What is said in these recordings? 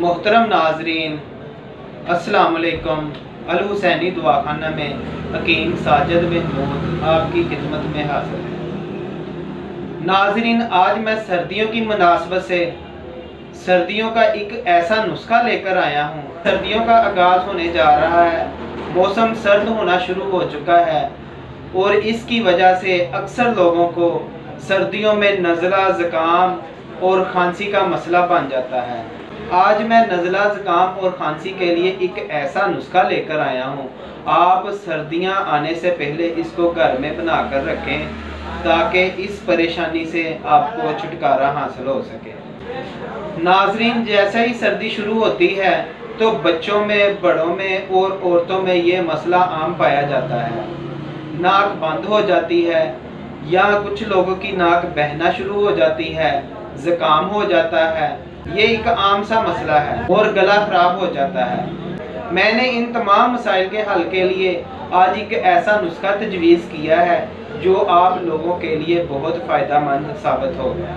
मोहतरम नाजरीन, अस्सलाम वालेकुम। अल हुसैनी दुआखाना में हकीम साजिद महमूद आपकी खिदमत में हाजिर है। नाजरीन, आज मैं सर्दियों की मुनासबत से सर्दियों का एक ऐसा नुस्खा लेकर आया हूँ। सर्दियों का आगाज़ होने जा रहा है, मौसम सर्द होना शुरू हो चुका है और इसकी वजह से अक्सर लोगों को सर्दियों में नज़ला, ज़ुकाम और खांसी का मसला बन जाता है। आज मैं नज़ला, ज़ुकाम और खांसी के लिए एक ऐसा नुस्खा लेकर आया हूँ। आप सर्दियाँ आने से पहले इसको घर में बना कर रखें ताकि इस परेशानी से आपको छुटकारा हासिल हो सके। नाजरीन, जैसे ही सर्दी शुरू होती है तो बच्चों में, बड़ों में और औरतों में ये मसला आम पाया जाता है। नाक बंद हो जाती है या कुछ लोगों की नाक बहना शुरू हो जाती है, ज़ुकाम हो जाता है, ये एक आम सा मसला है और गला खराब हो जाता है। मैंने इन तमाम मसाइल के हल के लिए आज एक ऐसा नुस्खा तजवीज़ किया है जो आप लोगों के लिए बहुत फ़ायदेमंद साबित होगा।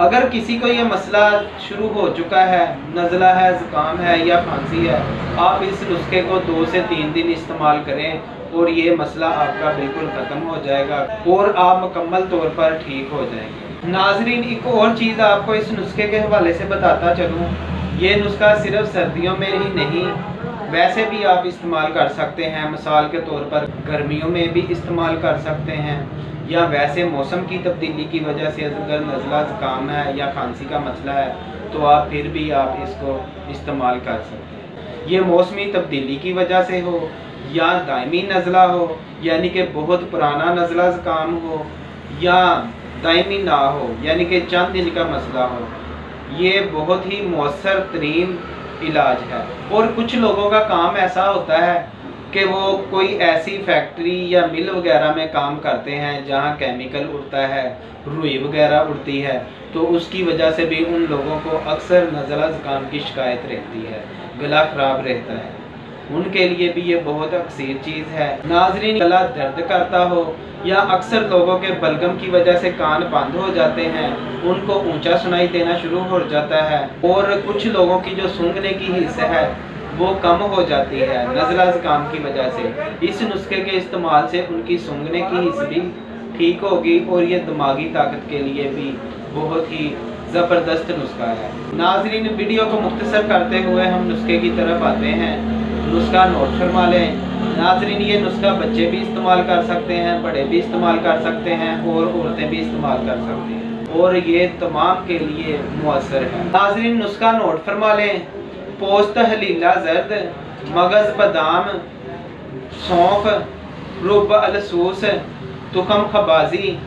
अगर किसी को ये मसला शुरू हो चुका है, नज़ला है, ज़ुकाम है या खांसी है, आप इस नुस्खे को 2 से 3 दिन इस्तेमाल करें और ये मसला आपका बिल्कुल ख़त्म हो जाएगा और आप मुकम्मल तौर पर ठीक हो जाएंगे। नाजरीन, एक और चीज़ आपको इस नुस्खे के हवाले से बताता चलूँ। ये नुस्खा सिर्फ सर्दियों में ही नहीं, वैसे भी आप इस्तेमाल कर सकते हैं। मिसाल के तौर पर गर्मियों में भी इस्तेमाल कर सकते हैं या वैसे मौसम की तब्दीली की वजह से अगर नज़ला, ज़ुकाम है या खांसी का मसला है तो आप फिर भी आप इसको इस्तेमाल कर सकते हैं। ये मौसमी तब्दीली की वजह से हो या दायमी नज़ला हो, यानी कि बहुत पुराना नज़ला, ज़ुकाम हो या दायमी ना हो, यानी कि चंद दिन का मसला हो, ये बहुत ही मौसर तरीन इलाज है। और कुछ लोगों का काम ऐसा होता है कि वो कोई ऐसी फैक्ट्री या मिल वगैरह में काम करते हैं जहाँ केमिकल उड़ता है, रुई वगैरह उड़ती है, तो उसकी वजह से भी उन लोगों को अक्सर नज़ला, ज़ुकाम की शिकायत रहती है, गला ख़राब रहता है। उनके लिए भी ये बहुत अक्सर चीज़ है। नाजरीन, गला दर्द करता हो या अक्सर लोगों के बलगम की वजह से कान बंद हो जाते हैं, उनको ऊंचा सुनाई देना शुरू हो जाता है और कुछ लोगों की जो सूंघने की हिस्सा है वो कम हो जाती है नज़ला, ज़ुकाम की वजह से। इस नुस्खे के इस्तेमाल से उनकी सूंघने की हिस्सा भी ठीक होगी और ये दिमागी ताकत के लिए भी बहुत ही ज़बरदस्त नुस्खा है। नाजरीन, वीडियो को मुख्तसर करते हुए हम नुस्खे की तरफ आते हैं। नुस्खा नोट फरमा लें। नाजरीन, ये नुस्खा बच्चे भी इस्तेमाल कर सकते हैं, बड़े भी इस्तेमाल कर सकते हैं और औरतें भी इस्तेमाल कर सकती हैं और ये तमाम के लिए मुअस्सर है। नाजरीन, नुस्खा नोट फरमा लें। पोस्त हलीला जर्द, मगज़ बादाम, सौंफ, रुब अलसूस, तुखम खबाजी,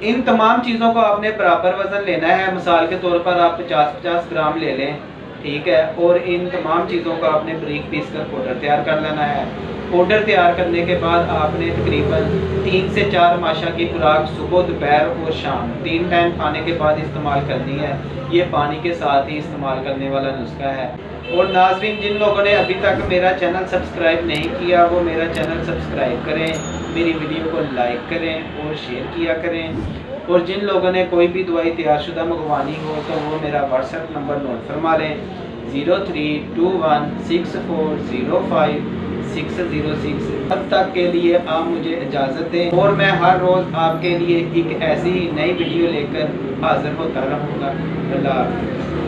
इन तमाम चीज़ों को आपने बराबर वज़न लेना है। मिसाल के तौर पर आप 50-50 ग्राम ले लें, ठीक है। और इन तमाम चीज़ों को आपने बारीक पीस कर पाउडर तैयार कर लेना है। पाउडर तैयार करने के बाद आपने तकरीबन 3 से 4 माशा की खुराक सुबह, दोपहर और शाम 3 टाइम खाने के बाद इस्तेमाल करनी है। ये पानी के साथ ही इस्तेमाल करने वाला नुस्खा है। और नाजरीन, जिन लोगों ने अभी तक मेरा चैनल सब्सक्राइब नहीं किया वो मेरा चैनल सब्सक्राइब करें, मेरी वीडियो को लाइक करें और शेयर किया करें। और जिन लोगों ने कोई भी दवाई तैयारशुदा मंगवानी हो तो वो मेरा व्हाट्सएप नंबर नोट फरमा लें, 032164050606। अब तक के लिए आप मुझे इजाज़त दें और मैं हर रोज़ आपके लिए एक ऐसी नई वीडियो लेकर हाजिर होता रहूँगा। अल्लाह हाफ़िज़।